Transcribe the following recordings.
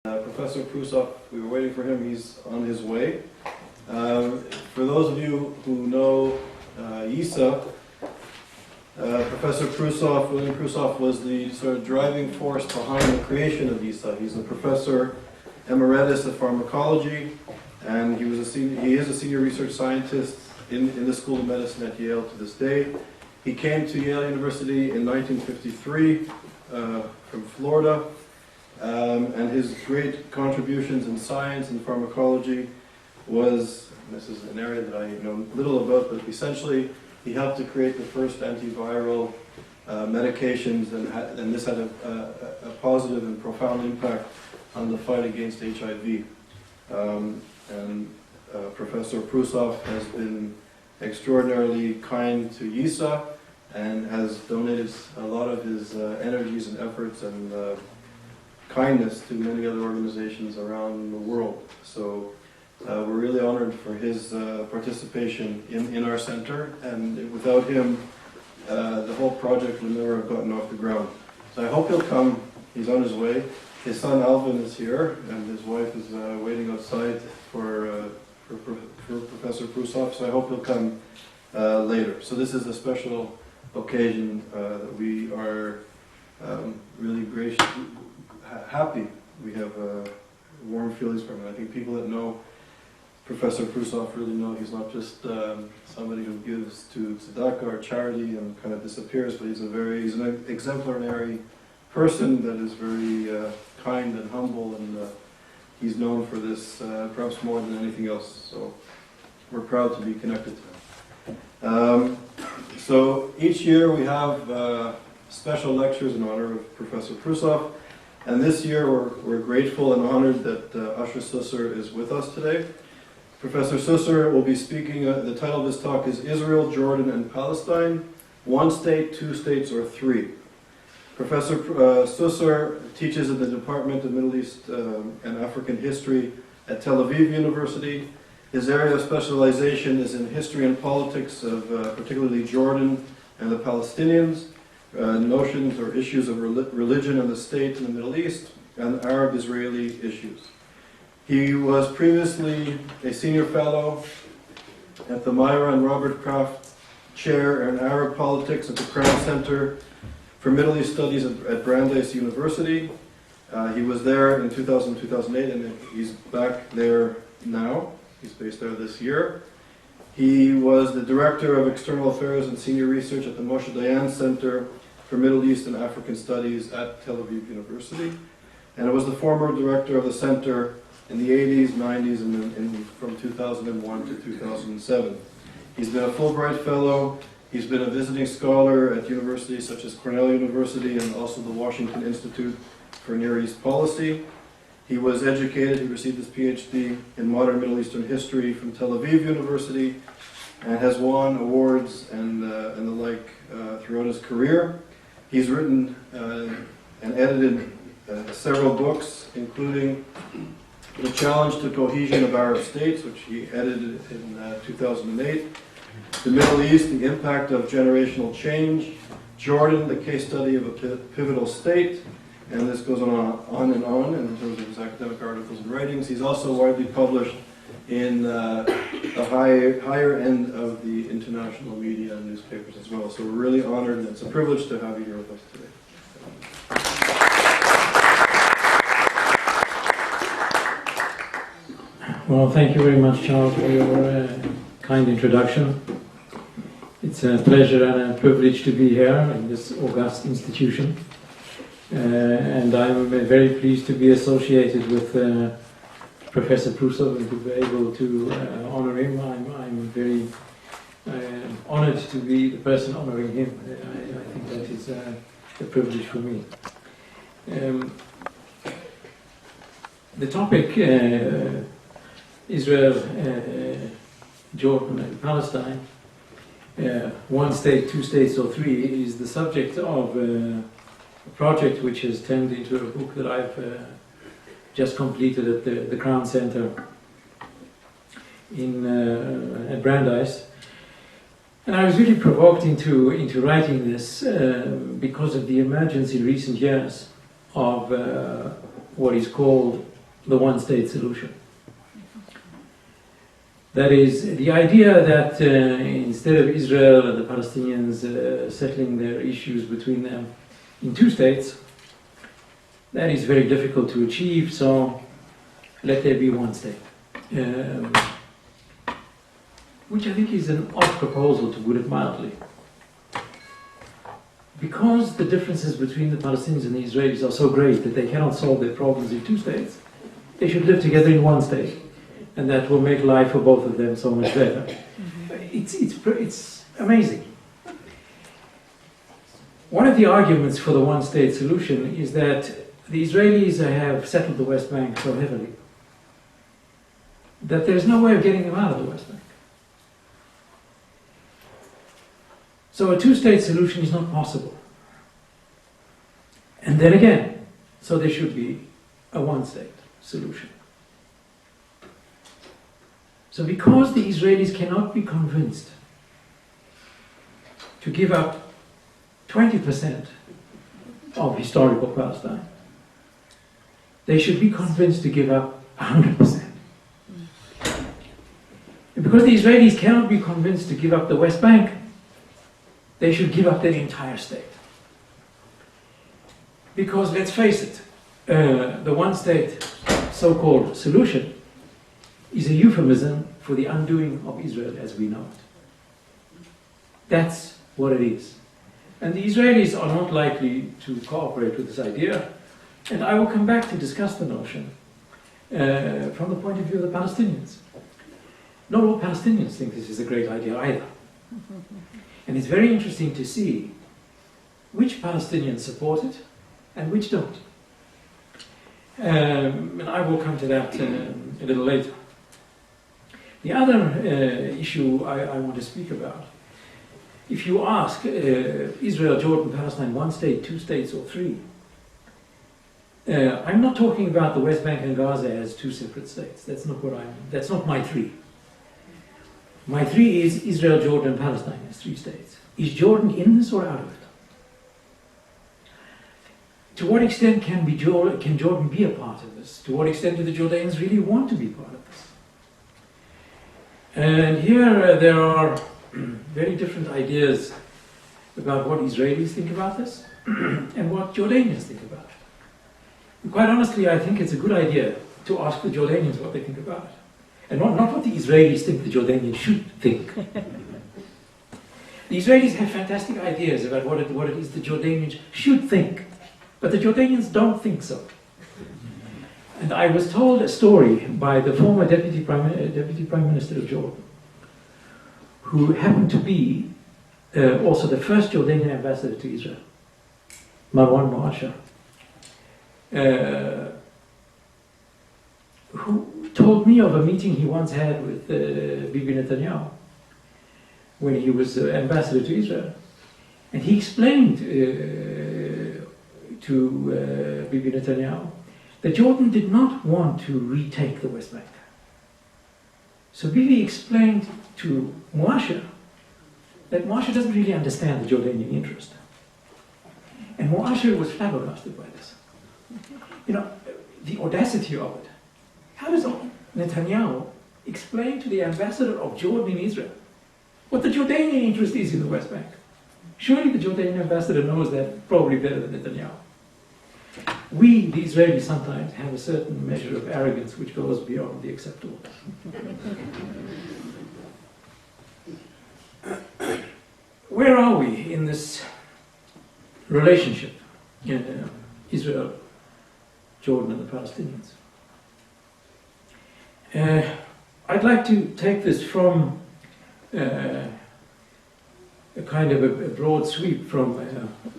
Professor Prusov, we were waiting for him, he's on his way. For those of you who know ISA, Professor Prusov, William Prusov, was the sort of driving force behind the creation of ISA. He's a professor emeritus of pharmacology, and he is a senior research scientist in the School of Medicine at Yale to this day. He came to Yale University in 1953 from Florida, and his great contributions in science and pharmacology was, this is an area that I know little about, but essentially he helped to create the first antiviral medications, and this had a positive and profound impact on the fight against HIV. Professor Prusov has been extraordinarily kind to ISA and has donated a lot of his energies and efforts and kindness to many other organizations around the world. So we're really honored for his participation in our center, and without him the whole project would never have gotten off the ground. So I hope he'll come. He's on his way. His son Alvin is here, and his wife is waiting outside for Professor Prusov, so I hope he'll come later. So this is a special occasion that we are really happy. We have warm feelings from it. I think people that know Professor Prusov really know he's not just somebody who gives to tzedakah or charity and kind of disappears, but he's an exemplary person that is very kind and humble, and he's known for this perhaps more than anything else. So we're proud to be connected to him. So each year we have special lectures in honor of Professor Prusov, and this year we're grateful and honored that Asher Susser is with us today. Professor Susser will be speaking, the title of his talk is Israel, Jordan, and Palestine, One State, Two States, or Three. Professor Susser teaches in the Department of Middle East and African History at Tel Aviv University. His area of specialization is in history and politics of particularly Jordan and the Palestinians, notions or issues of religion and the state in the Middle East, and Arab-Israeli issues. He was previously a senior fellow at the Myra and Robert Kraft Chair in Arab Politics at the Crown Center for Middle East Studies at Brandeis University. He was there in 2000-2008, and he's back there now. He's based there this year. He was the Director of External Affairs and Senior Research at the Moshe Dayan Center for Middle East and African Studies at Tel Aviv University, and was the former Director of the Center in the 80s, 90s, and from 2001 to 2007. He's been a Fulbright Fellow. He's been a visiting scholar at universities such as Cornell University and also the Washington Institute for Near East Policy. He was educated, he received his PhD in modern Middle Eastern history from Tel Aviv University, and has won awards and the like throughout his career. He's written and edited several books, including The Challenge to Cohesion of Arab States, which he edited in 2008, The Middle East, The Impact of Generational Change, Jordan, The Case Study of a Pivotal State, and this goes on and on in terms of his academic articles and writings. He's also widely published in the higher end of the international media and newspapers as well. So we're really honored, and it's a privilege to have you here with us today. Well, thank you very much, Charles, for your kind introduction. It's a pleasure and a privilege to be here in this august institution. And I'm very pleased to be associated with Professor Prusov and to be able to honor him. I'm very honored to be the person honoring him. I think that is a privilege for me. The topic, Israel, Jordan, and Palestine, one state, two states, or three, is the subject of a project which has turned into a book that I've just completed at the Crown Center at Brandeis. And I was really provoked into writing this because of the emergence in recent years of what is called the one-state solution. That is, the idea that instead of Israel and the Palestinians settling their issues between them in two states, that is very difficult to achieve, so let there be one state. Which I think is an odd proposal, to put it mildly. Because the differences between the Palestinians and the Israelis are so great that they cannot solve their problems in two states, they should live together in one state. And that will make life for both of them so much better. It's amazing. One of the arguments for the one-state solution is that the Israelis have settled the West Bank so heavily that there's no way of getting them out of the West Bank. So a two-state solution is not possible. And then again, so there should be a one-state solution. So because the Israelis cannot be convinced to give up 20% of historical Palestine, they should be convinced to give up 100%. And because the Israelis cannot be convinced to give up the West Bank, they should give up their entire state. Because let's face it, the one-state so-called solution is a euphemism for the undoing of Israel as we know it. That's what it is. And the Israelis are not likely to cooperate with this idea, and I will come back to discuss the notion from the point of view of the Palestinians. Not all Palestinians think this is a great idea either. And it's very interesting to see which Palestinians support it and which don't. And I will come to that a little later. The other issue I want to speak about, if you ask Israel, Jordan, Palestine, one state, two states, or three, I'm not talking about the West Bank and Gaza as two separate states. That's not my three. My three is Israel, Jordan, and Palestine as three states. Is Jordan in this or out of it? To what extent can Jordan be a part of this? To what extent do the Jordanians really want to be part of this? And here there are very different ideas about what Israelis think about this and what Jordanians think about it. And quite honestly, I think it's a good idea to ask the Jordanians what they think about it. And not what the Israelis think the Jordanians should think. The Israelis have fantastic ideas about what it is the Jordanians should think, but the Jordanians don't think so. And I was told a story by the former Deputy Prime Minister of Jordan, who happened to be also the first Jordanian ambassador to Israel, Marwan Moasher, who told me of a meeting he once had with Bibi Netanyahu when he was ambassador to Israel. And he explained to Bibi Netanyahu that Jordan did not want to retake the West Bank. So Bibi explained to Moasher that Moasher doesn't really understand the Jordanian interest. And Moasher was flabbergasted by this. You know, the audacity of it. How does Netanyahu explain to the ambassador of Jordan in Israel what the Jordanian interest is in the West Bank? Surely the Jordanian ambassador knows that probably better than Netanyahu. We, the Israelis, sometimes have a certain measure of arrogance which goes beyond the acceptable. Where are we in this relationship in Israel, Jordan, and the Palestinians? I'd like to take this from a kind of a broad sweep from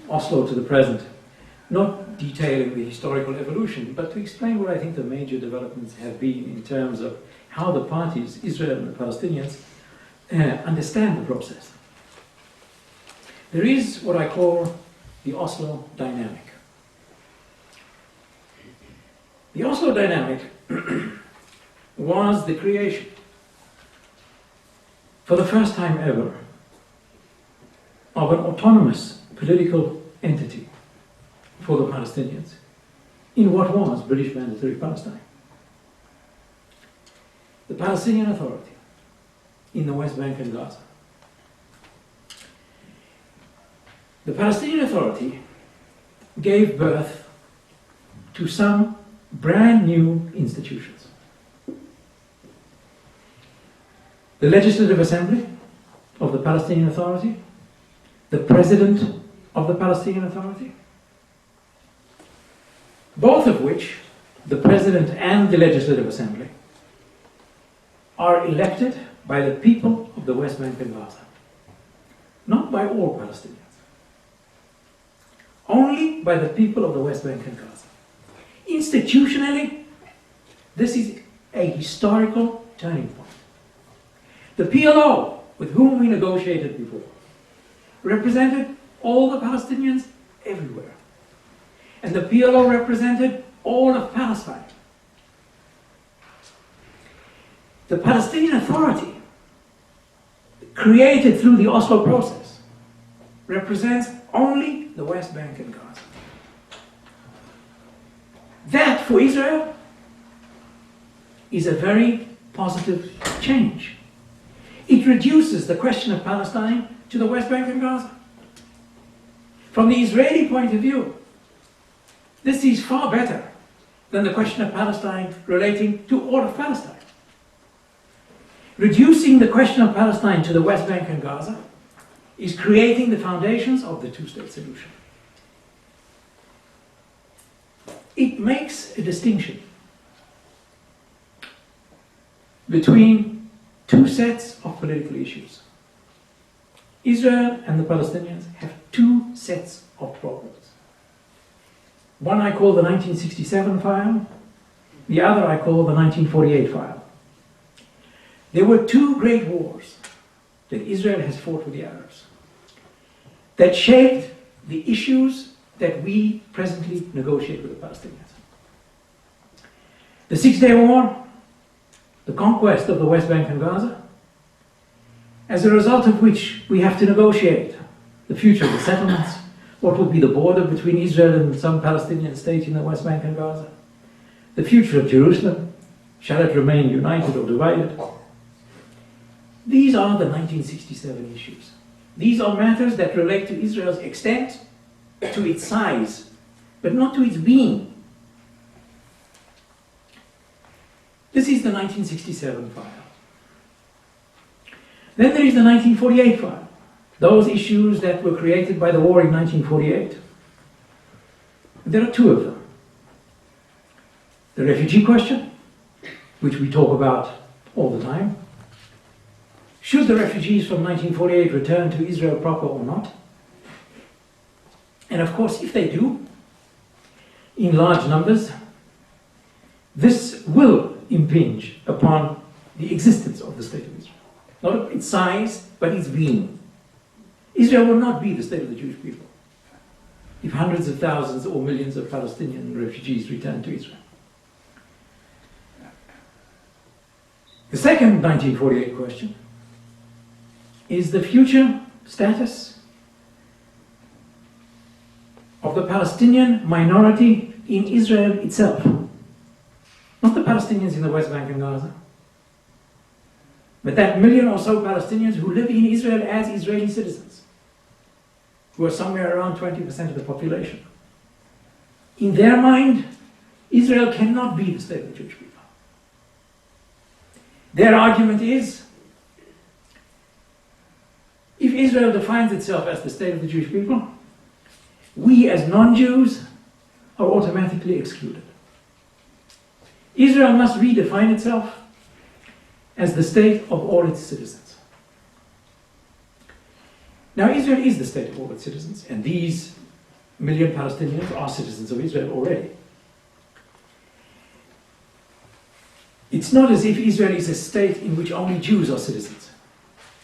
Oslo to the present, not detailing the historical evolution, but to explain what I think the major developments have been in terms of how the parties, Israel and the Palestinians, understand the process. There is what I call the Oslo Dynamic. The Oslo Dynamic was the creation, for the first time ever, of an autonomous political entity for the Palestinians in what was British Mandatory Palestine. the Palestinian Authority in the West Bank and Gaza. The Palestinian Authority gave birth to some brand new institutions. The Legislative Assembly of the Palestinian Authority, the President of the Palestinian Authority, both of which, the President and the Legislative Assembly, are elected by the people of the West Bank and Gaza. Not by all Palestinians. Only by the people of the West Bank and Gaza. Institutionally, this is a historical turning point. The PLO, with whom we negotiated before, represented all the Palestinians everywhere. And the PLO represented all of Palestine. The Palestinian Authority, created through the Oslo process, represents only the West Bank and Gaza. That, for Israel, is a very positive change. It reduces the question of Palestine to the West Bank and Gaza. From the Israeli point of view, this is far better than the question of Palestine relating to all of Palestine. Reducing the question of Palestine to the West Bank and Gaza is creating the foundations of the two-state solution. It makes a distinction between two sets of political issues. Israel and the Palestinians have two sets of problems. One I call the 1967 file, the other I call the 1948 file. There were two great wars that Israel has fought with the Arabs that shaped the issues that we presently negotiate with the Palestinians. The Six-Day War, the conquest of the West Bank and Gaza, as a result of which we have to negotiate the future of the settlements, what would be the border between Israel and some Palestinian state in the West Bank and Gaza, the future of Jerusalem, shall it remain united or divided? These are the 1967 issues. These are matters that relate to Israel's extent, to its size, but not to its being. This is the 1967 file. Then there is the 1948 file. Those issues that were created by the war in 1948. There are two of them. The refugee question, which we talk about all the time. Should the refugees from 1948 return to Israel proper or not? And of course, if they do, in large numbers, this will impinge upon the existence of the state of Israel. Not its size, but its being. Israel will not be the state of the Jewish people if hundreds of thousands or millions of Palestinian refugees return to Israel. The second 1948 question is the future status of the Palestinian minority in Israel itself. Not the Palestinians in the West Bank and Gaza, but that million or so Palestinians who live in Israel as Israeli citizens, who are somewhere around 20% of the population. In their mind, Israel cannot be the state of the Jewish people. Their argument is, if Israel defines itself as the state of the Jewish people, we as non-Jews are automatically excluded. Israel must redefine itself as the state of all its citizens. Now, Israel is the state of all its citizens, and these million Palestinians are citizens of Israel already. It's not as if Israel is a state in which only Jews are citizens.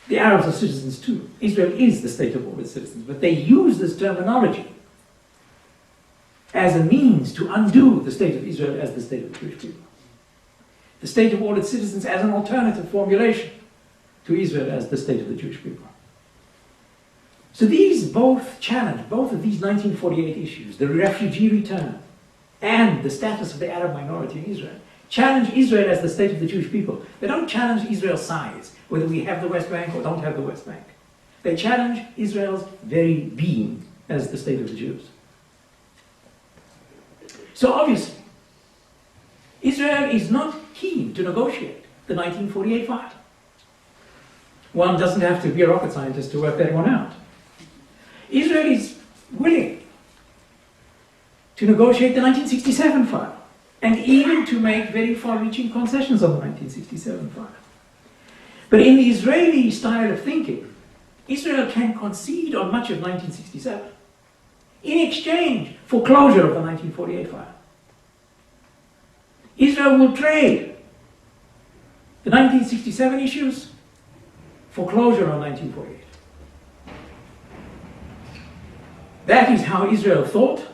The Arabs are citizens too. Israel is the state of all its citizens, but they use this terminology as a means to undo the state of Israel as the state of the Jewish people. The state of all its citizens as an alternative formulation to Israel as the state of the Jewish people. So these both challenge, both of these 1948 issues, the refugee return and the status of the Arab minority in Israel, challenge Israel as the state of the Jewish people. They don't challenge Israel's size, whether we have the West Bank or don't have the West Bank. They challenge Israel's very being as the state of the Jews. So obviously, Israel is not keen to negotiate the 1948 file. One doesn't have to be a rocket scientist to work that one out. Israel is willing to negotiate the 1967 file, and even to make very far-reaching concessions on the 1967 file. But in the Israeli style of thinking, Israel can concede on much of 1967 in exchange for closure of the 1948 file. Israel will trade the 1967 issues for closure on 1948. That is how Israel thought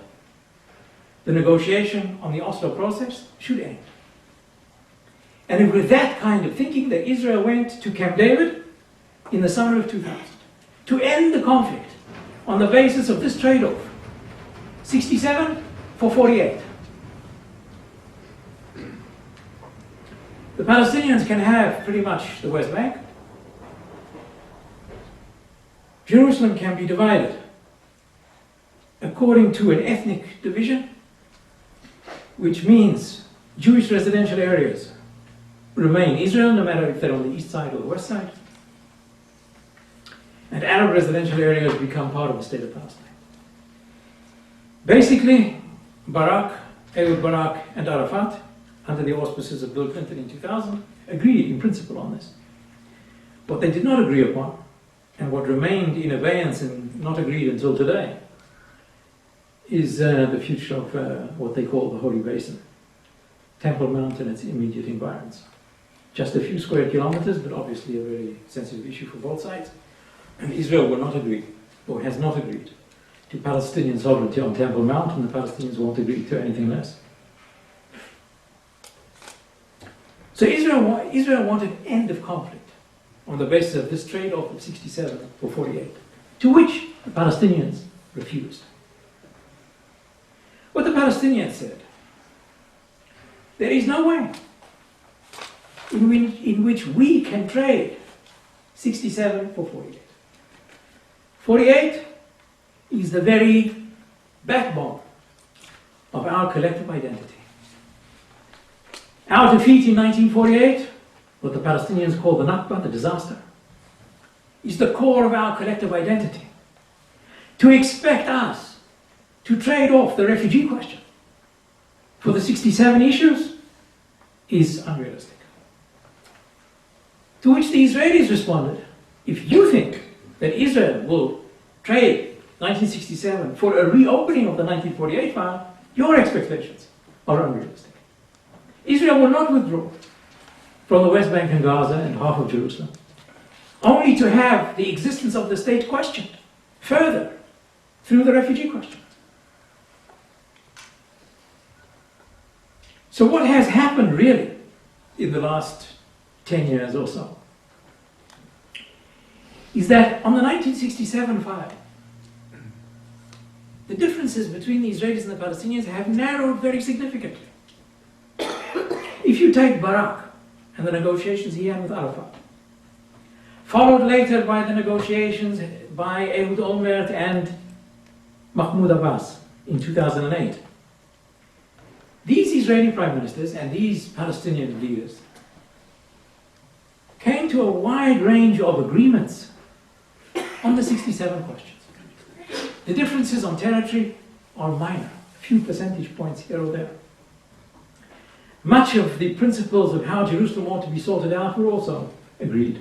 the negotiation on the Oslo process should end. And it was that kind of thinking that Israel went to Camp David in the summer of 2000 to end the conflict on the basis of this trade-off: 67 for 48. The Palestinians can have pretty much the West Bank. Jerusalem can be divided according to an ethnic division, which means Jewish residential areas remain Israel, no matter if they're on the east side or the west side, and Arab residential areas become part of the state of Palestine. Basically, Ehud Barak and Arafat, under the auspices of Bill Clinton in 2000, agreed in principle on this. What they did not agree upon, and what remained in abeyance and not agreed until today, is the future of what they call the Holy Basin, Temple Mount and its immediate environs. Just a few square kilometers, but obviously a very sensitive issue for both sides. And Israel will not agree, or has not agreed, to Palestinian sovereignty on Temple Mount, and the Palestinians won't agree to anything less. So Israel wanted end of conflict on the basis of this trade-off of 67 for 48, to which the Palestinians refused. What the Palestinians said: there is no way in which we can trade 67 for 48. 48 is the very backbone of our collective identity. Our defeat in 1948, what the Palestinians call the Nakba, the disaster, is the core of our collective identity. To expect us to trade off the refugee question for the 67 issues is unrealistic. To which the Israelis responded: if you think that Israel will trade 1967 for a reopening of the 1948 file, your expectations are unrealistic. Israel will not withdraw from the West Bank and Gaza and half of Jerusalem, only to have the existence of the state questioned further through the refugee question. So what has happened really in the last 10 years or so is that on the 1967 file, the differences between the Israelis and the Palestinians have narrowed very significantly. If you take Barak and the negotiations he had with Arafat, followed later by the negotiations by Ehud Olmert and Mahmoud Abbas in 2008, these Israeli prime ministers and these Palestinian leaders came to a wide range of agreements on the 67 questions. The differences on territory are minor, a few percentage points here or there. Much of the principles of how Jerusalem ought to be sorted out were also agreed.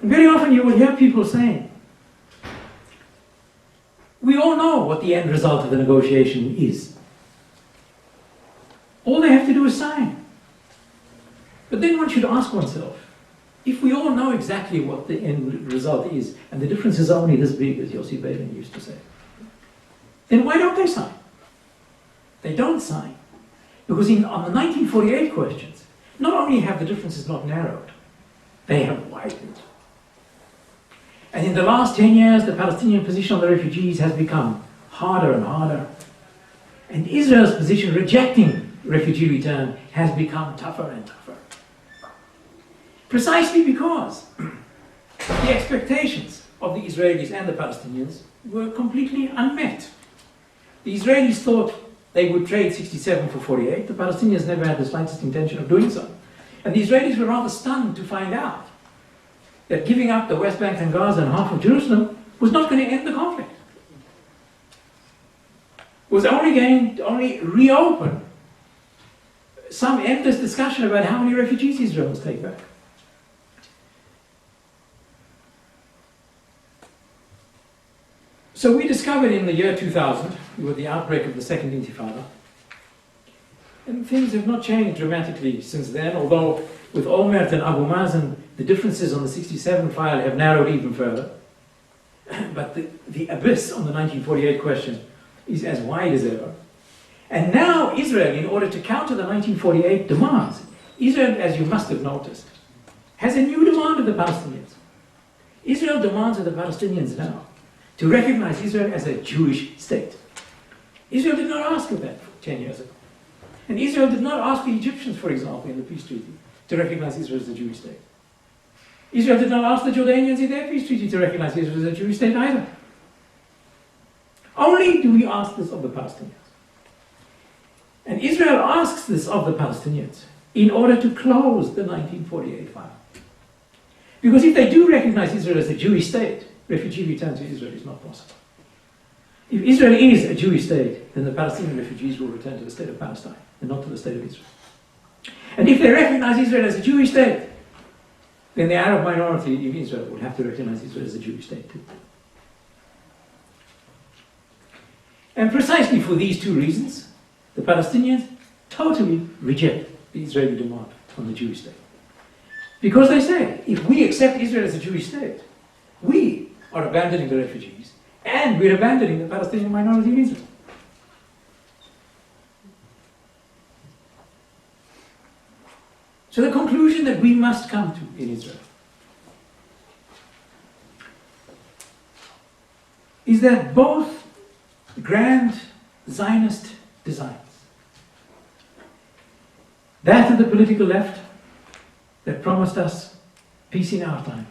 And very often you will hear people saying, we all know what the end result of the negotiation is. All they have to do is sign. But then one should ask oneself, if we all know exactly what the end result is, and the difference is only this big, as Yossi Beilin used to say, then why don't they sign? They don't sign because on the 1948 questions, not only have the differences not narrowed, they have widened. And in the last 10 years, the Palestinian position on the refugees has become harder and harder. And Israel's position rejecting refugee return has become tougher and tougher. Precisely because the expectations of the Israelis and the Palestinians were completely unmet. The Israelis thought they would trade 67 for 48. The Palestinians never had the slightest intention of doing so. And the Israelis were rather stunned to find out that giving up the West Bank and Gaza and half of Jerusalem was not going to end the conflict. It was only going to reopen some endless discussion about how many refugees Israel must take back. So we discovered in the year 2000, with the outbreak of the Second Intifada, and things have not changed dramatically since then, although with Olmert and Abu Mazen, the differences on the 67 file have narrowed even further. But the abyss on the 1948 question is as wide as ever. And now Israel, in order to counter the 1948 demands, Israel, as you must have noticed, has a new demand of the Palestinians. Israel demands of the Palestinians now to recognize Israel as a Jewish state. Israel did not ask for that 10 years ago. And Israel did not ask the Egyptians, for example, in the peace treaty, to recognize Israel as a Jewish state. Israel did not ask the Jordanians in their peace treaty to recognize Israel as a Jewish state either. Only do we ask this of the Palestinians. And Israel asks this of the Palestinians in order to close the 1948 file. Because if they do recognize Israel as a Jewish state, refugee return to Israel is not possible. If Israel is a Jewish state, then the Palestinian refugees will return to the state of Palestine and not to the state of Israel. And if they recognize Israel as a Jewish state, then the Arab minority in Israel will have to recognize Israel as a Jewish state too. And precisely for these two reasons, the Palestinians totally reject the Israeli demand on the Jewish state. Because they say, if we accept Israel as a Jewish state, we are abandoning the refugees and we're abandoning the Palestinian minority in Israel. So the conclusion that we must come to in Israel is that both grand Zionist designs, that of the political left that promised us peace in our time,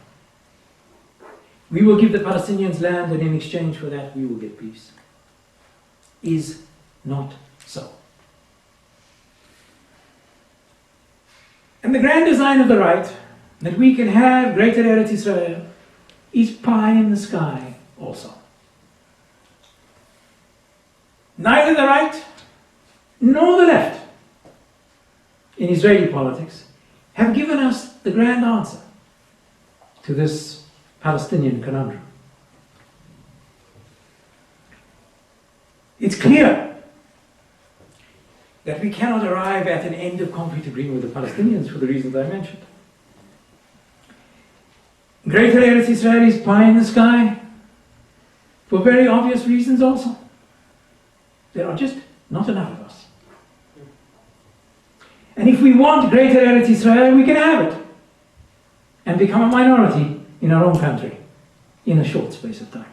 we will give the Palestinians land and in exchange for that we will get peace, is not so. And the grand design of the right, that we can have greater Eretz Israel, is pie in the sky also. Neither the right nor the left in Israeli politics have given us the grand answer to this Palestinian conundrum. It's clear that we cannot arrive at an end of conflict agreement with the Palestinians for the reasons I mentioned. Greater Eretz Israel is pie in the sky for very obvious reasons also. There are just not enough of us. And if we want greater Eretz Israel, we can have it and become a minority in our own country in a short space of time.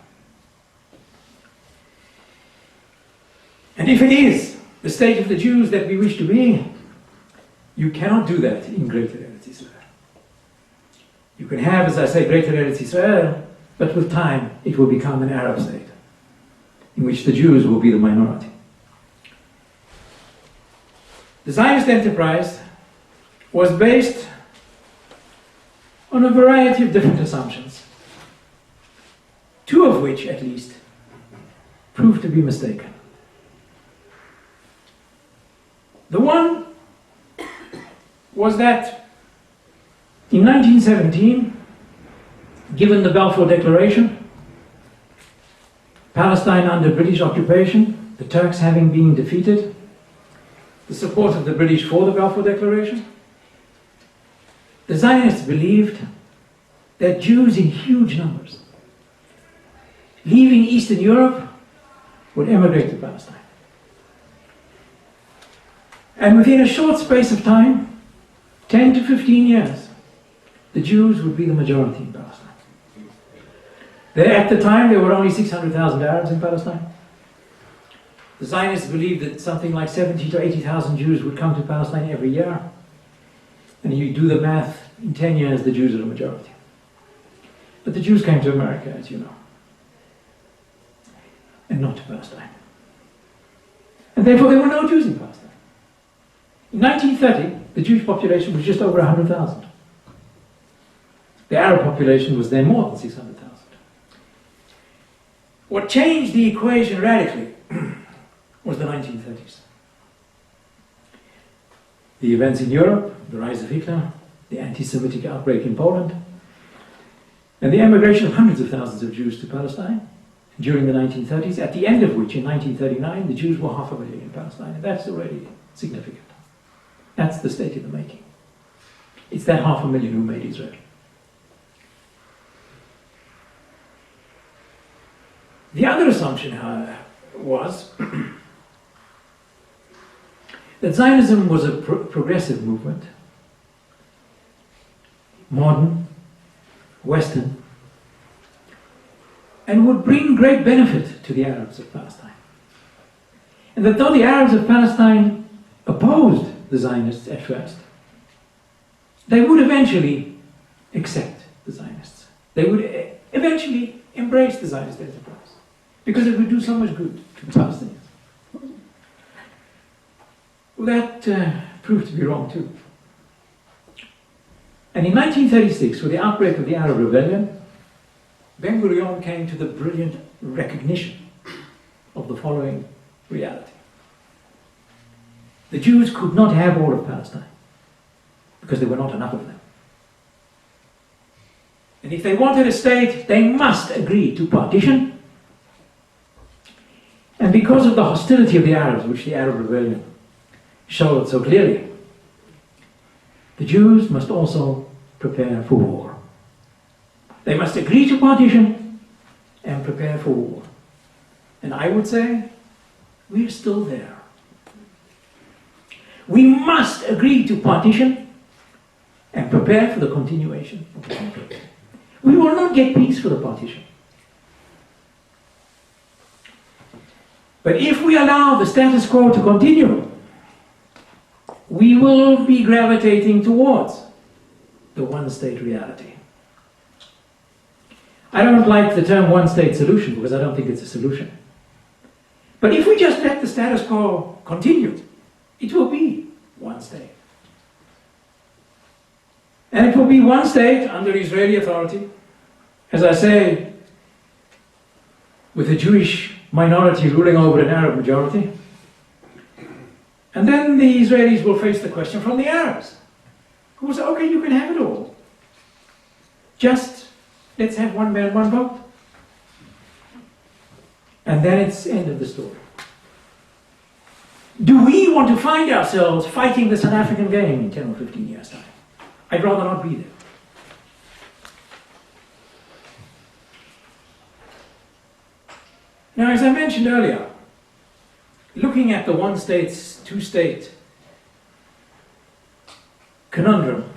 And if it is the state of the Jews that we wish to be, you cannot do that in greater Eretz Israel. You can have, as I say, greater Eretz Israel, but with time it will become an Arab state in which the Jews will be the minority. The Zionist enterprise was based on a variety of different assumptions, two of which, at least, proved to be mistaken. The one was that in 1917, given the Balfour Declaration, Palestine under British occupation, the Turks having been defeated, the support of the British for the Balfour Declaration, the Zionists believed that Jews in huge numbers, leaving Eastern Europe, would emigrate to Palestine. And within a short space of time, 10 to 15 years, the Jews would be the majority in Palestine. At the time, there were only 600,000 Arabs in Palestine. The Zionists believed that something like 70 to 80,000 Jews would come to Palestine every year. And you do the math, in 10 years the Jews are the majority. But the Jews came to America, as you know, and not to Palestine. And therefore there were no Jews in Palestine. In 1930, the Jewish population was just over 100,000. The Arab population was then more than 600,000. What changed the equation radically was the 1930s. The events in Europe, the rise of Hitler, the anti-Semitic outbreak in Poland, and the emigration of hundreds of thousands of Jews to Palestine during the 1930s, at the end of which, in 1939, the Jews were 500,000 in Palestine, and that's already significant. That's the state in the making. It's that 500,000 who made Israel. The other assumption, however, was that Zionism was a progressive movement, modern, Western, and would bring great benefit to the Arabs of Palestine. And that though the Arabs of Palestine opposed the Zionists at first, they would eventually accept the Zionists. They would eventually embrace the Zionist enterprise, because it would do so much good to the Palestinians. Well, that proved to be wrong too. And in 1936, with the outbreak of the Arab Rebellion, Ben-Gurion came to the brilliant recognition of the following reality. The Jews could not have all of Palestine, because there were not enough of them. And if they wanted a state, they must agree to partition. And because of the hostility of the Arabs, which the Arab Rebellion showed so clearly, the Jews must also prepare for war. They must agree to partition and prepare for war. And I would say, we're still there. We must agree to partition and prepare for the continuation of the conflict. We will not get peace for the partition. But if we allow the status quo to continue, we will be gravitating towards the one-state reality. I don't like the term one-state solution because I don't think it's a solution. But if we just let the status quo continue, it will be one state. And it will be one state under Israeli authority, as I say, with a Jewish minority ruling over an Arab majority. And then the Israelis will face the question from the Arabs, who will say, okay, you can have it all. Just let's have one man, one vote. And then it's the end of the story. Do we want to find ourselves fighting the South African game in 10 or 15 years' time? I'd rather not be there. Now, as I mentioned earlier, looking at the one-state, two-state conundrum,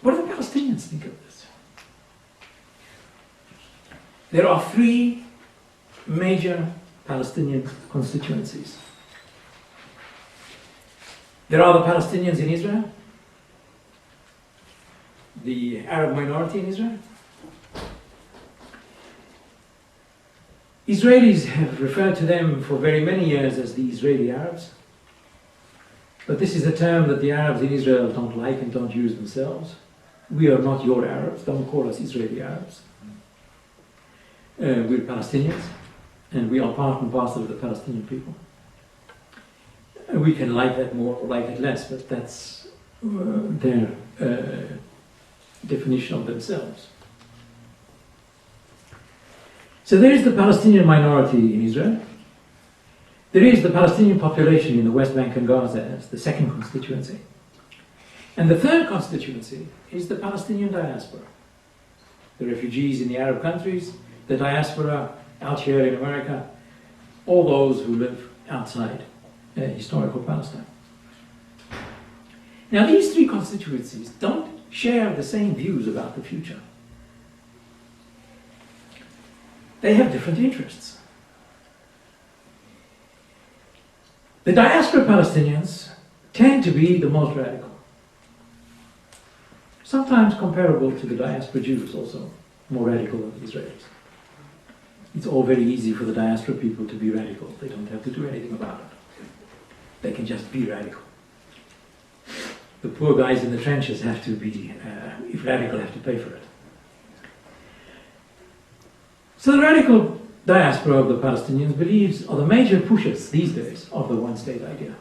what do the Palestinians think of this? There are three major Palestinian constituencies. There are the Palestinians in Israel, the Arab minority in Israel. Israelis have referred to them for very many years as the Israeli Arabs, but this is a term that the Arabs in Israel don't like and don't use themselves. We are not your Arabs, don't call us Israeli Arabs. We're Palestinians, and we are part and parcel of the Palestinian people. We can like that more or like it less, but that's their definition of themselves. So there is the Palestinian minority in Israel. There is the Palestinian population in the West Bank and Gaza as the second constituency. And the third constituency is the Palestinian diaspora. The refugees in the Arab countries, the diaspora out here in America, all those who live outside historical Palestine. Now, these three constituencies don't share the same views about the future. They have different interests. The diaspora Palestinians tend to be the most radical. Sometimes comparable to the diaspora Jews, also more radical than the Israelis. It's all very easy for the diaspora people to be radical. They don't have to do anything about it. They can just be radical. The poor guys in the trenches have to be, if radical, have to pay for it. So the radical diaspora of the Palestinians believes, are the major pushers these days of the one-state idea.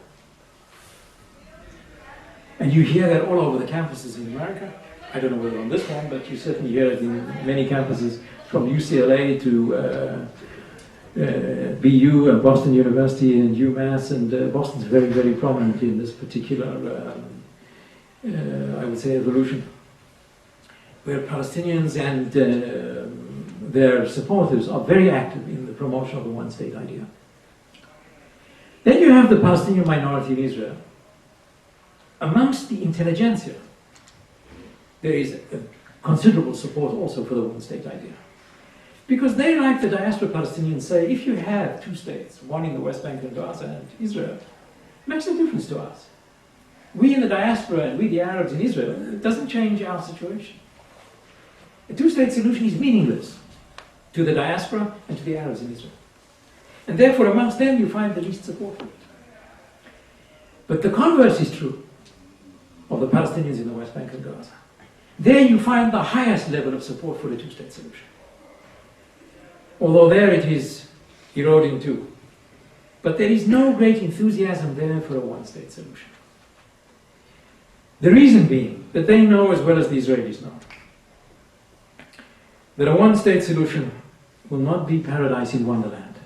And you hear that all over the campuses in America. I don't know whether on this one, but you certainly hear it in many campuses from UCLA to BU and Boston University and UMass, and Boston's very, very prominent in this particular, I would say, evolution, where Palestinians and their supporters are very active in the promotion of the one-state idea. Then you have the Palestinian minority in Israel. Amongst the intelligentsia, there is a considerable support also for the one-state idea. Because they, like the diaspora Palestinians, say, if you have two states, one in the West Bank and Gaza and Israel, it makes no difference to us. We in the diaspora and we the Arabs in Israel, it doesn't change our situation. A two-state solution is meaningless to the diaspora and to the Arabs in Israel. And therefore, amongst them, you find the least support for it. But the converse is true of the Palestinians in the West Bank and Gaza. There you find the highest level of support for the two-state solution. Although there it is eroding too. But there is no great enthusiasm there for a one-state solution. The reason being that they know as well as the Israelis know that a one-state solution will not be paradise in wonderland,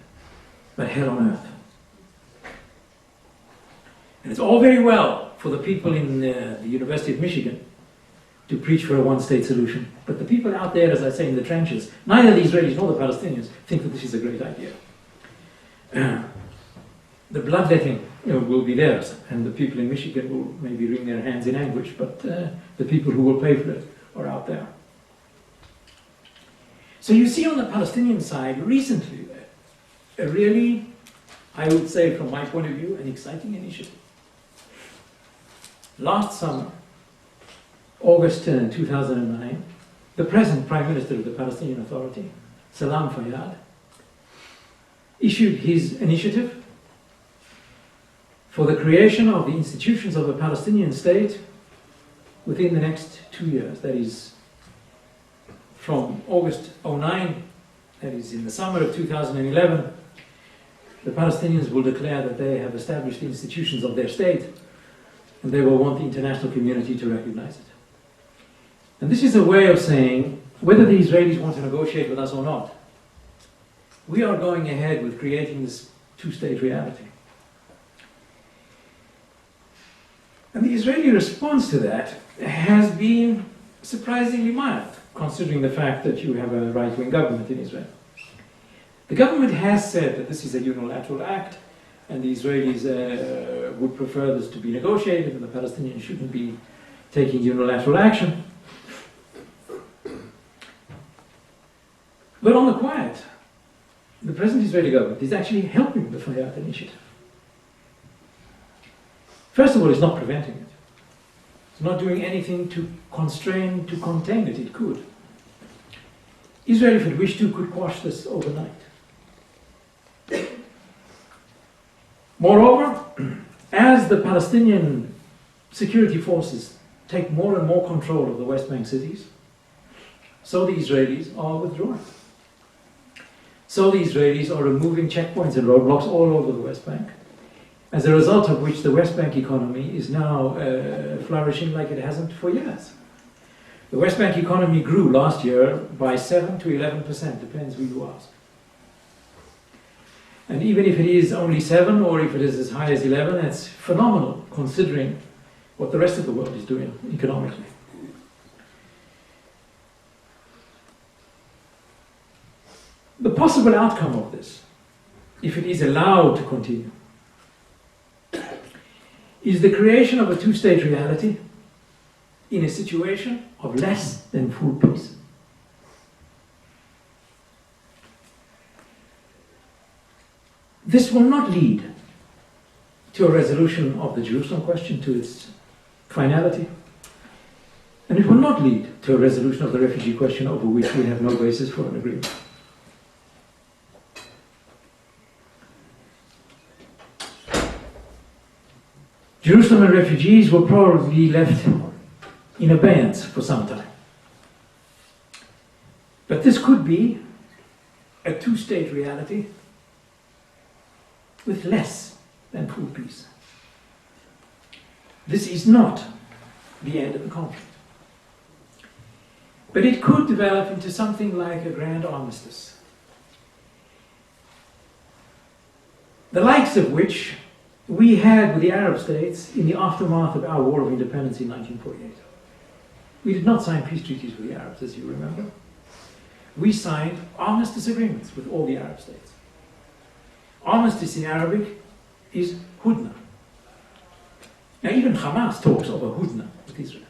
but hell on earth. And it's all very well for the people in the University of Michigan to preach for a one-state solution, but the people out there, as I say, in the trenches, neither the Israelis nor the Palestinians think that this is a great idea. The bloodletting will be theirs, and the people in Michigan will maybe wring their hands in anguish, but the people who will pay for it are out there. So you see on the Palestinian side recently a really, I would say from my point of view, an exciting initiative. Last summer, August 2009, the present Prime Minister of the Palestinian Authority, Salam Fayyad, issued his initiative for the creation of the institutions of a Palestinian state within the next 2 years. That is, from August 09, that is in the summer of 2011, the Palestinians will declare that they have established the institutions of their state, and they will want the international community to recognize it. And this is a way of saying, whether the Israelis want to negotiate with us or not, we are going ahead with creating this two-state reality. And the Israeli response to that has been surprisingly mild, considering the fact that you have a right-wing government in Israel. The government has said that this is a unilateral act, and the Israelis would prefer this to be negotiated, and the Palestinians shouldn't be taking unilateral action. But on the quiet, the present Israeli government is actually helping the Fayyad initiative. First of all, it's not preventing it. It's not doing anything to constrain, to contain it. It could. Israel, if it wished to, could quash this overnight. Moreover, as the Palestinian security forces take more and more control of the West Bank cities, so the Israelis are withdrawing. So the Israelis are removing checkpoints and roadblocks all over the West Bank, as a result of which the West Bank economy is now flourishing like it hasn't for years. The West Bank economy grew last year by 7 to 11%, depends who you ask. And even if it is only 7, or if it is as high as 11, that's phenomenal, considering what the rest of the world is doing economically. The possible outcome of this, if it is allowed to continue, is the creation of a two-state reality in a situation of less than full peace. This will not lead to a resolution of the Jerusalem question, to its finality. And it will not lead to a resolution of the refugee question over which we have no basis for an agreement. Jerusalem and refugees will probably be left in abeyance for some time. But this could be a two-state reality with less than full peace. This is not the end of the conflict. But it could develop into something like a grand armistice, the likes of which we had with the Arab states in the aftermath of our War of Independence in 1948. We did not sign peace treaties with the Arabs, as you remember. We signed armistice agreements with all the Arab states. Armistice in Arabic is hudna. Now even Hamas talks of a hudna with Israel.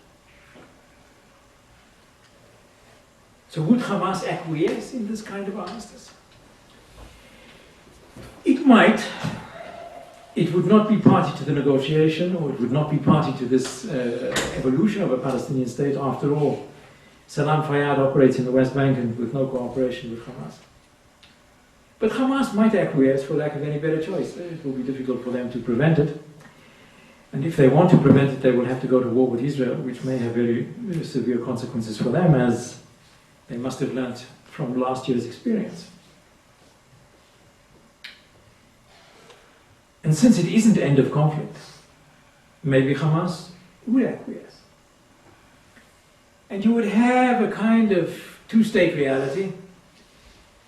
So would Hamas acquiesce in this kind of armistice? It might. It would not be party to the negotiation, or it would not be party to this evolution of a Palestinian state. After all, Salam Fayyad operates in the West Bank and with no cooperation with Hamas. But Hamas might acquiesce for lack of any better choice. It will be difficult for them to prevent it. And if they want to prevent it, they will have to go to war with Israel, which may have very, very severe consequences for them, as they must have learned from last year's experience. And since it isn't end of conflict, maybe Hamas would acquiesce. And you would have a kind of two-state reality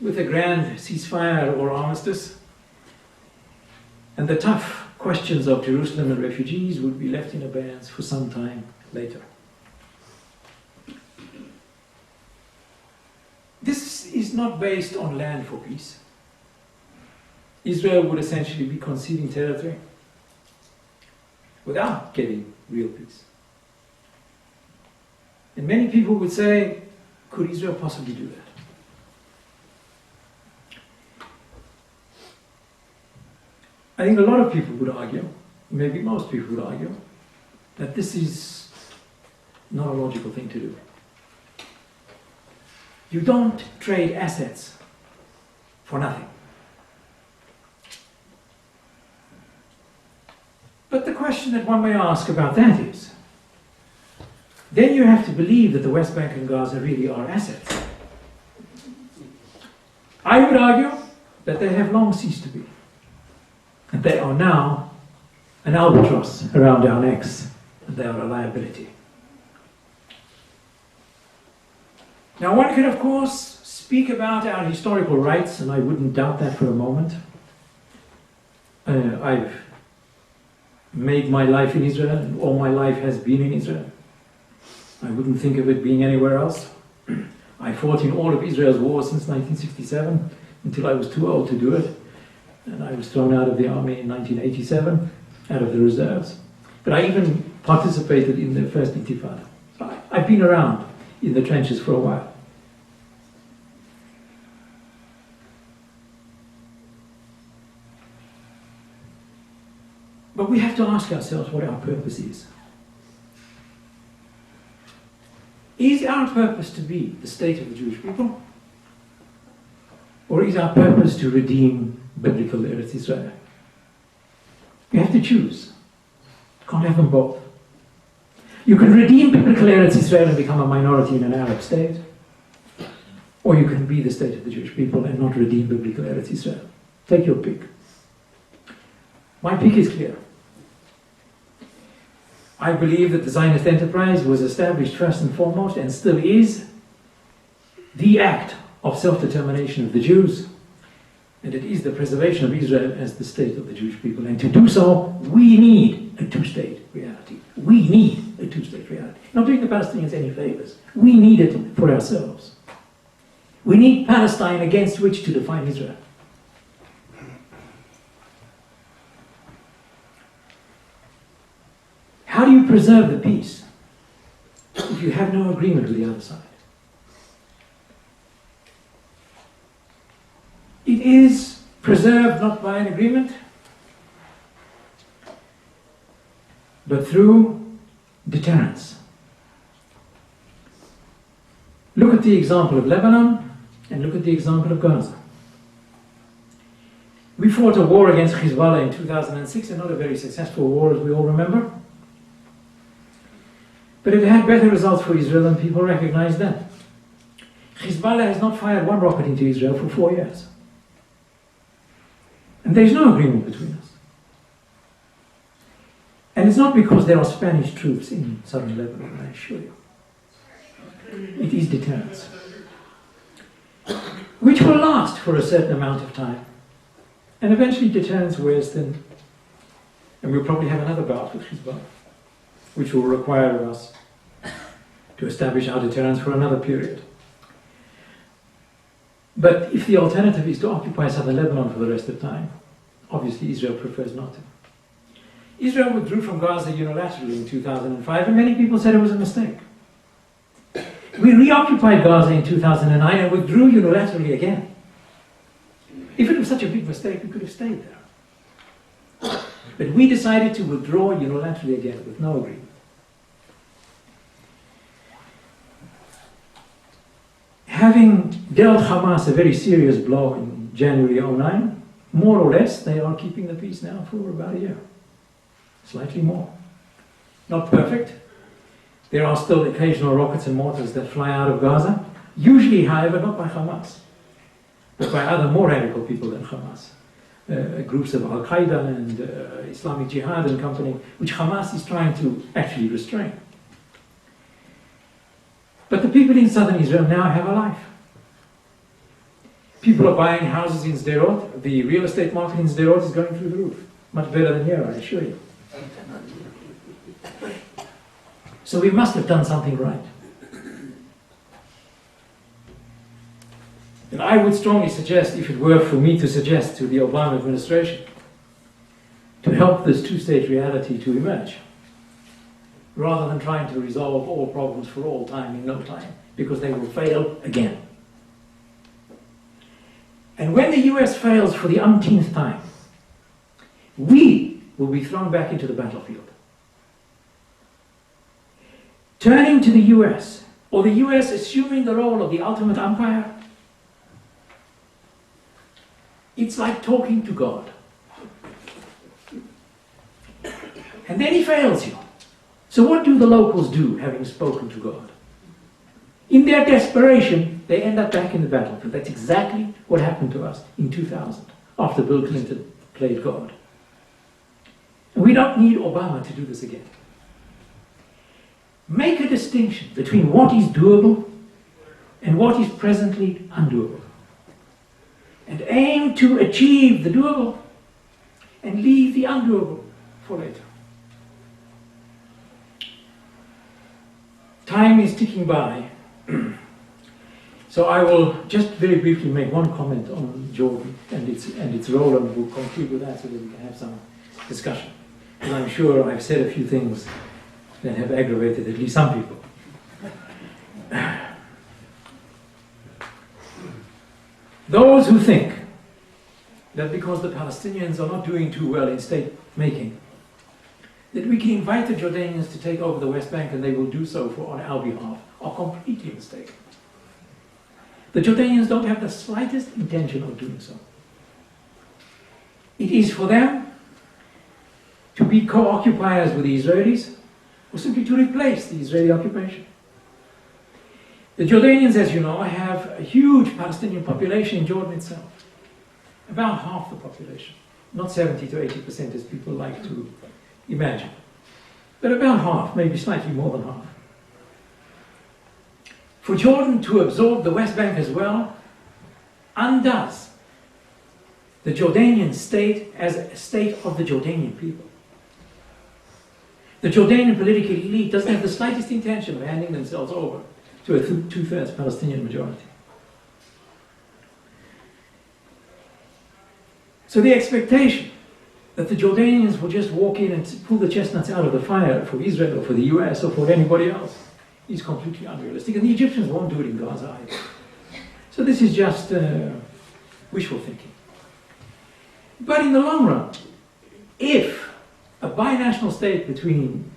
with a grand ceasefire or armistice, and the tough questions of Jerusalem and refugees would be left in abeyance for some time later. This is not based on land for peace. Israel would essentially be conceding territory without getting real peace. And many people would say, could Israel possibly do that? I think a lot of people would argue, maybe most people would argue, that this is not a logical thing to do. You don't trade assets for nothing. But the question that one may ask about that is, then you have to believe that the West Bank and Gaza really are assets. I would argue that they have long ceased to be. And they are now an albatross around our necks, and they are a liability. Now one can of course speak about our historical rights, and I wouldn't doubt that for a moment. I've made my life in Israel, and all my life has been in Israel. I wouldn't think of it being anywhere else. I fought in all of Israel's wars since 1967, until I was too old to do it. And I was thrown out of the army in 1987, out of the reserves. But I even participated in the first Intifada. So I've been around in the trenches for a while. But we have to ask ourselves what our purpose is. Is our purpose to be the state of the Jewish people? Or is our purpose to redeem biblical Eretz Israel? You have to choose. You can't have them both. You can redeem biblical Eretz Israel and become a minority in an Arab state, or you can be the state of the Jewish people and not redeem biblical Eretz Israel. Take your pick. My pick is clear. I believe that the Zionist enterprise was established first and foremost, and still is, the act of self-determination of the Jews, and it is the preservation of Israel as the state of the Jewish people. And to do so, we need a two-state reality. We need a two-state reality. Not doing the Palestinians any favors. We need it for ourselves. We need Palestine against which to define Israel. How do you preserve the peace if you have no agreement with the other side? It is preserved not by an agreement, but through deterrence. Look at the example of Lebanon and look at the example of Gaza. We fought a war against Hezbollah in 2006, and not a very successful war, as we all remember. But it had better results for Israel, and people recognize that. Hezbollah has not fired one rocket into Israel for 4 years. And there is no agreement between us. And it's not because there are Spanish troops in southern Lebanon, I assure you. It is deterrence, which will last for a certain amount of time. And eventually deterrence wears thin. And we'll probably have another bout with Hezbollah, which will require us to establish our deterrence for another period. But if the alternative is to occupy southern Lebanon for the rest of the time, obviously Israel prefers not to. Israel withdrew from Gaza unilaterally in 2005, and many people said it was a mistake. We reoccupied Gaza in 2009 and withdrew unilaterally again. If it was such a big mistake, we could have stayed there. But we decided to withdraw unilaterally again with no agreement. Having dealt Hamas a very serious blow in January 2009, more or less, they are keeping the peace now for about a year. Slightly more. Not perfect. There are still occasional rockets and mortars that fly out of Gaza. Usually, however, not by Hamas, but by other more radical people than Hamas. Groups of Al-Qaeda and Islamic Jihad and company, which Hamas is trying to actually restrain. But the people in southern Israel now have a life. People are buying houses in Sderot. The real estate market in Sderot is going through the roof. Much better than here, I assure you. So we must have done something right. And I would strongly suggest, if it were for me to suggest to the Obama administration, to help this two-state reality to emerge, rather than trying to resolve all problems for all time in no time, because they will fail again. And when the US fails for the umpteenth time, we will be thrown back into the battlefield. Turning to the US, or the US assuming the role of the ultimate umpire, it's like talking to God. And then he fails you. So what do the locals do, having spoken to God? In their desperation, they end up back in the battlefield. That's exactly what happened to us in 2000, after Bill Clinton played God. And we don't need Obama to do this again. Make a distinction between what is doable and what is presently undoable. And aim to achieve the doable and leave the undoable for later. Time is ticking by. So I will just very briefly make one comment on Jordan and its role, and we'll conclude with that so that we can have some discussion. And I'm sure I've said a few things that have aggravated at least some people. Those who think that because the Palestinians are not doing too well in state making, that we can invite the Jordanians to take over the West Bank and they will do so on our behalf, are completely mistaken. The Jordanians don't have the slightest intention of doing so. It is for them to be co-occupiers with the Israelis, or simply to replace the Israeli occupation. The Jordanians, as you know, have a huge Palestinian population in Jordan itself. About half the population. Not 70 to 80% as people like to imagine. But about half, maybe slightly more than half. For Jordan to absorb the West Bank as well undoes the Jordanian state as a state of the Jordanian people. The Jordanian political elite doesn't have the slightest intention of handing themselves over to a two-thirds Palestinian majority. So the expectation that the Jordanians will just walk in and pull the chestnuts out of the fire for Israel or for the US or for anybody else is completely unrealistic. And the Egyptians won't do it in Gaza either. So this is just wishful thinking. But in the long run, if a binational state between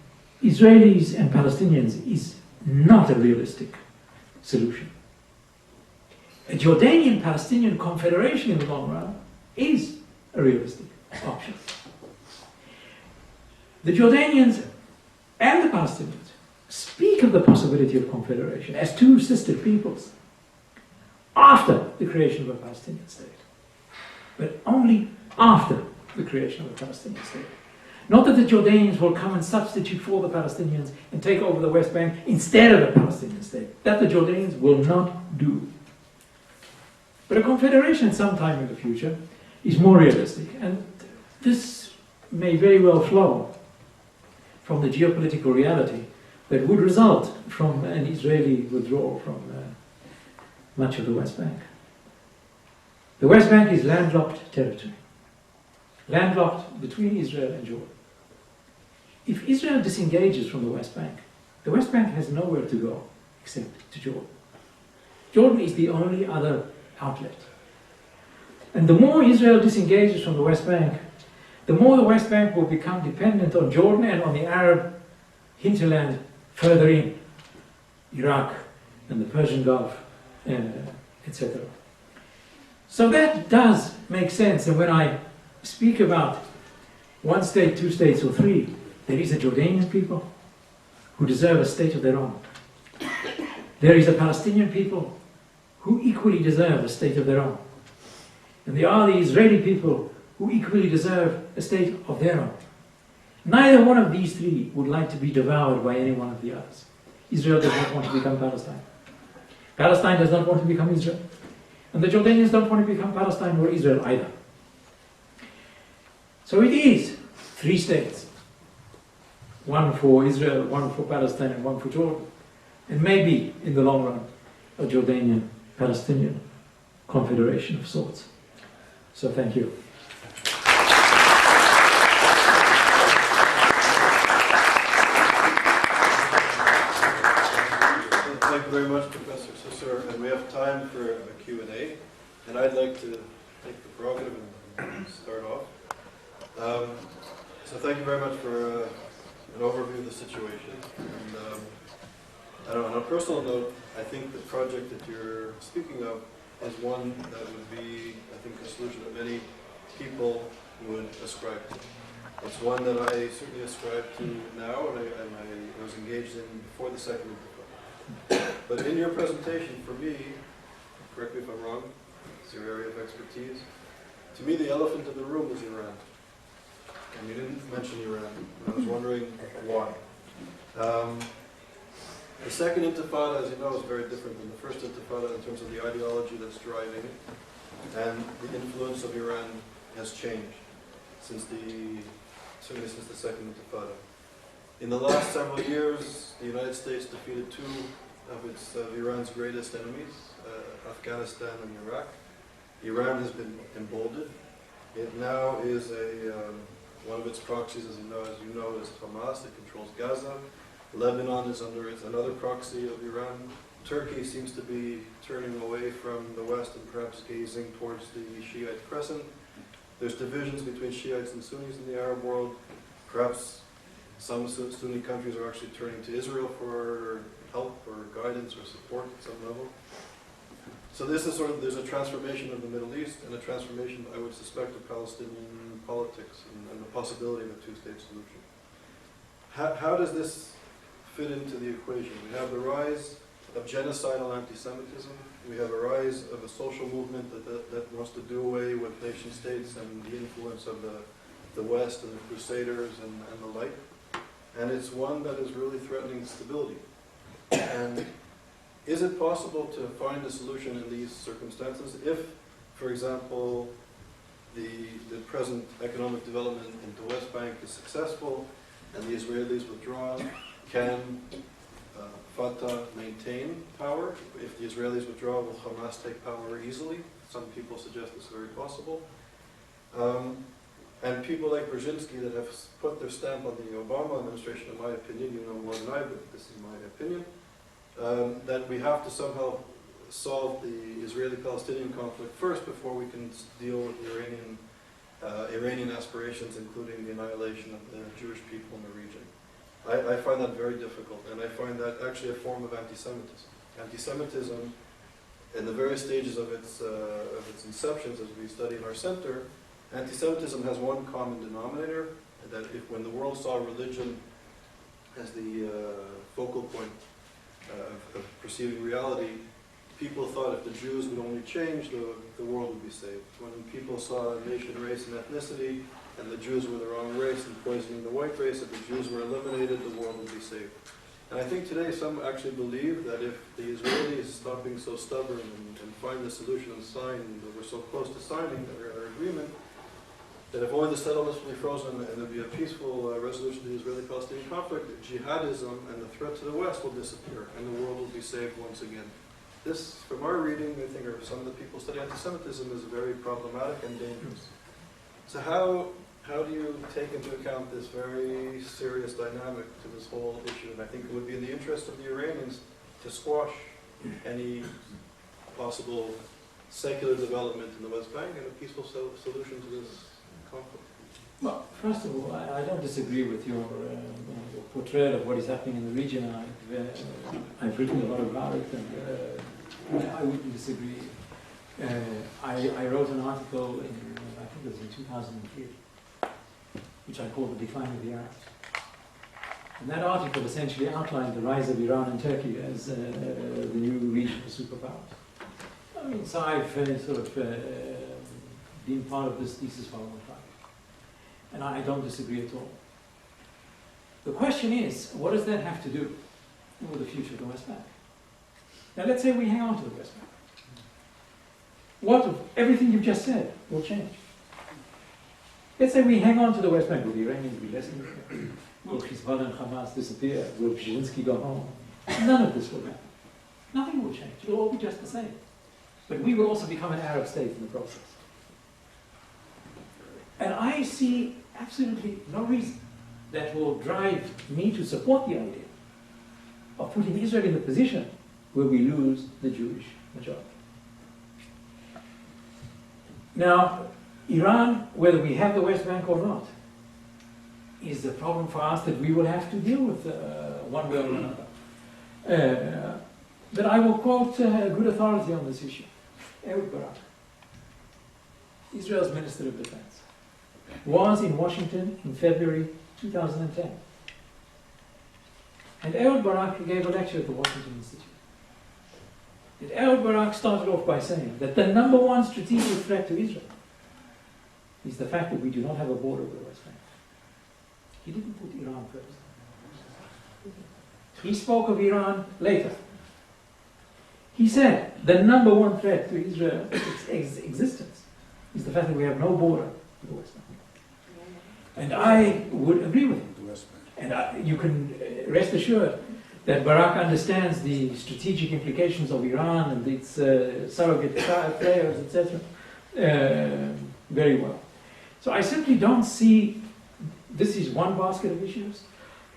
Israelis and Palestinians is not a realistic solution. A Jordanian-Palestinian confederation in the long run is a realistic option. The Jordanians and the Palestinians speak of the possibility of confederation as two sister peoples after the creation of a Palestinian state, but only after the creation of a Palestinian state. Not that the Jordanians will come and substitute for the Palestinians and take over the West Bank instead of a Palestinian state. That the Jordanians will not do. But a confederation at some time in the future is more realistic, and this may very well flow from the geopolitical reality that would result from an Israeli withdrawal from much of the West Bank. The West Bank is landlocked territory, landlocked between Israel and Jordan. If Israel disengages from the West Bank has nowhere to go except to Jordan. Jordan is the only other outlet. And the more Israel disengages from the West Bank, the more the West Bank will become dependent on Jordan and on the Arab hinterland further in, Iraq and the Persian Gulf, etc. So that does make sense, and when I speak about one state, two states, or three, there is a Jordanian people who deserve a state of their own. There is a Palestinian people who equally deserve a state of their own. And there are the Israeli people who equally deserve a state of their own. Neither one of these three would like to be devoured by any one of the others. Israel does not want to become Palestine. Palestine does not want to become Israel. And the Jordanians don't want to become Palestine or Israel either. So it is three states. One for Israel, one for Palestine, and one for Jordan. And maybe, in the long run, a Jordanian-Palestinian confederation of sorts. So thank you. Thank you very much, Professor Susser. And we have time for a Q&A. And I'd like to take the prerogative and start off. So thank you very much for an overview of the situation. And I don't know, on a personal note, I think the project that you're speaking of is one that would be, I think, a solution that many people would ascribe to. It's one that I certainly ascribe to now, and I was engaged in before the Second Intifada. But in your presentation, for me, correct me if I'm wrong, it's your area of expertise, to me the elephant in the room is Iran. And you didn't mention Iran, and I was wondering why. The Second Intifada, as you know, is very different than the First Intifada in terms of the ideology that's driving it. And the influence of Iran has changed certainly since the Second Intifada. In the last several years, the United States defeated two of Iran's greatest enemies, Afghanistan and Iraq. Iran has been emboldened. It now is one of its proxies, as you know, is Hamas that controls Gaza. Lebanon is under another proxy of Iran. Turkey seems to be turning away from the West and perhaps gazing towards the Shiite crescent. There's divisions between Shiites and Sunnis in the Arab world. Perhaps some Sunni countries are actually turning to Israel for help or guidance or support at some level. So this is there's a transformation of the Middle East and a transformation, I would suspect, of Palestinian politics and the possibility of a two-state solution. How does this fit into the equation? We have the rise of genocidal anti-Semitism. We have a rise of a social movement that wants to do away with nation states and the influence of the West and the Crusaders and the like. And it's one that is really threatening stability. And is it possible to find a solution in these circumstances if, for example, the present economic development in the West Bank is successful and the Israelis withdraw? Can Fatah maintain power? If the Israelis withdraw, will Hamas take power easily? Some people suggest it's very possible. And people like Brzezinski that have put their stamp on the Obama administration, in my opinion, you know more than I, but this is my opinion, that we have to somehow solve the Israeli-Palestinian conflict first before we can deal with the Iranian Iranian aspirations, including the annihilation of the Jewish people in the region. I find that very difficult, and I find that actually a form of anti-Semitism. Anti-Semitism, in the various stages of its inceptions, as we study in our center, anti-Semitism has one common denominator, that when the world saw religion as the focal point of perceiving reality, people thought if the Jews would only change, the world would be saved. When people saw nation, race, and ethnicity, and the Jews were the wrong race and poisoning the white race, if the Jews were eliminated, the world would be saved. And I think today some actually believe that if the Israelis stop being so stubborn and find the solution and sign, that we're so close to signing our agreement, that if only the settlements will be frozen and there'll be a peaceful resolution to the Israeli-Palestinian conflict, jihadism and the threat to the West will disappear, and the world will be saved once again. This, from our reading, I think, or some of the people study anti-Semitism, is very problematic and dangerous. So how do you take into account this very serious dynamic to this whole issue? And I think it would be in the interest of the Iranians to squash any possible secular development in the West Bank and a peaceful solution to this conflict. Well, first of all, I don't disagree with your portrayal of what is happening in the region. I've written a lot about it, and I wouldn't disagree. I wrote an article I think it was in 2003, which I called The Decline of Iran. And that article essentially outlined the rise of Iran and Turkey as the new regional superpowers. I mean, so I've been part of this thesis for a long time. And I don't disagree at all. The question is, what does that have to do with the future of the West Bank? Now let's say we hang on to the West Bank. What of everything you've just said will change? Let's say we hang on to the West Bank. Will the Iranians be less interested? Will Hezbollah and Hamas disappear? Will Brzezinski go home? None of this will happen. Nothing will change. It will all be just the same. But we will also become an Arab state in the process. And I see absolutely no reason that will drive me to support the idea of putting Israel in the position where we lose the Jewish majority. Now, Iran, whether we have the West Bank or not, is a problem for us that we will have to deal with one way or another. But I will quote a good authority on this issue. Ehud Barak, Israel's Minister of Defense, was in Washington in February 2010. And Ehud Barak gave a lecture at the Washington Institute. And Ehud Barak started off by saying that the number one strategic threat to Israel is the fact that we do not have a border with the West Bank. He didn't put Iran first. He spoke of Iran later. He said the number one threat to Israel's existence is the fact that we have no border with the West Bank. And I would agree with him. And you can rest assured that Barak understands the strategic implications of Iran and its surrogate players, etc., very well. So I simply don't see this is one basket of issues.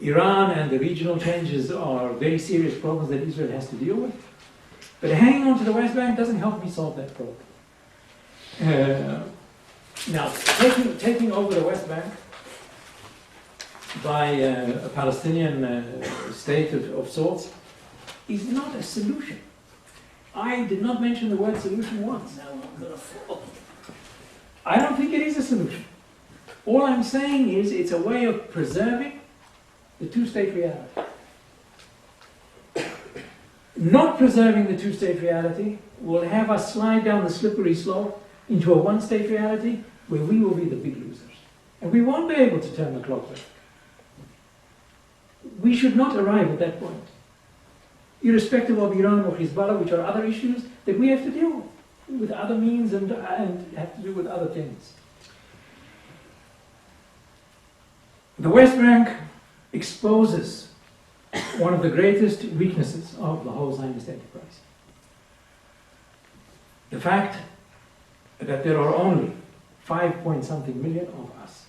Iran and the regional changes are very serious problems that Israel has to deal with. But hanging on to the West Bank doesn't help me solve that problem. Now, taking over the West Bank by a Palestinian state of sorts is not a solution. I did not mention the word solution once. Now I'm going to fall. I don't think it is a solution. All I'm saying is it's a way of preserving the two-state reality. Not preserving the two-state reality will have us slide down the slippery slope into a one-state reality where we will be the big losers. And we won't be able to turn the clock back. We should not arrive at that point, irrespective of Iran or Hezbollah, which are other issues that we have to deal with other means and have to do with other things. The West Bank exposes one of the greatest weaknesses of the whole Zionist enterprise. The fact that there are only 5-point-something million of us.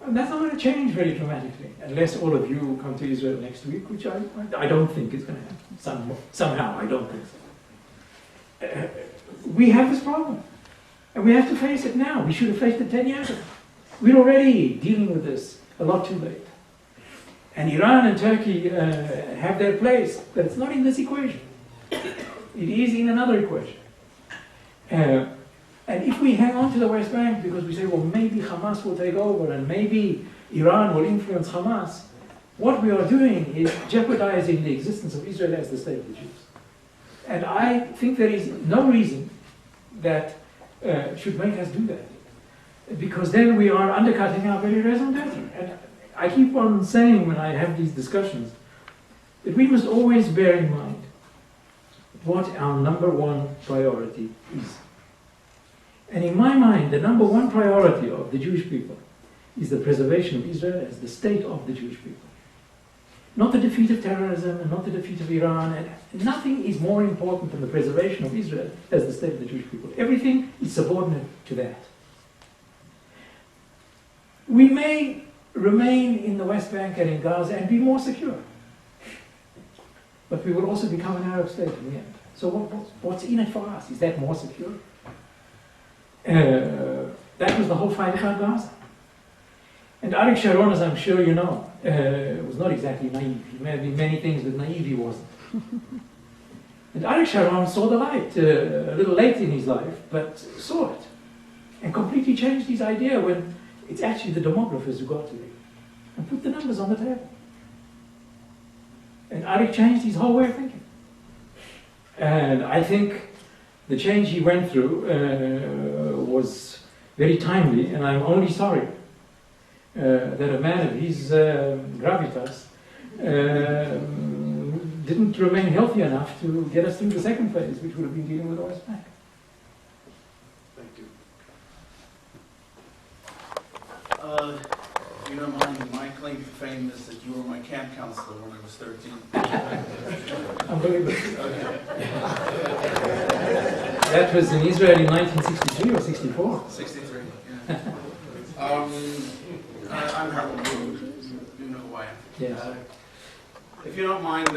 And that's not going to change very dramatically, unless all of you come to Israel next week, which I don't think is going to happen. Somehow, I don't think so. We have this problem. And we have to face it now. We should have faced it 10 years ago. We're already dealing with this a lot too late. And Iran and Turkey have their place, but it's not in this equation. It is in another equation. And if we hang on to the West Bank because we say, well, maybe Hamas will take over and maybe Iran will influence Hamas, what we are doing is jeopardizing the existence of Israel as the state of the Jews. And I think there is no reason that should make us do that. Because then we are undercutting our very raison d'etre. And I keep on saying when I have these discussions that we must always bear in mind what our number one priority is. And in my mind, the number one priority of the Jewish people is the preservation of Israel as the state of the Jewish people. Not the defeat of terrorism and not the defeat of Iran. And nothing is more important than the preservation of Israel as the state of the Jewish people. Everything is subordinate to that. We may remain in the West Bank and in Gaza and be more secure. But we will also become an Arab state in the end. So what's in it for us? Is that more secure? That was the whole fight about Gaza. And Arik Sharon, as I'm sure you know, was not exactly naive. He may have been many things, but naive he wasn't. And Arik Sharon saw the light a little late in his life, but saw it. And completely changed his idea when it's actually the demographers who got to it. And put the numbers on the table. And Arik changed his whole way of thinking. And I think the change he went through was very timely, and I'm only sorry that a man of his gravitas didn't remain healthy enough to get us through the second phase, which would have been dealing with the West Bank. Thank you. You know, my claim to fame is that you were my camp counselor when I was 13. Unbelievable. That was in Israel in 1963 or 64? 63, yeah. I'm Harold Wood. You know who I am. Yes. If you don't mind...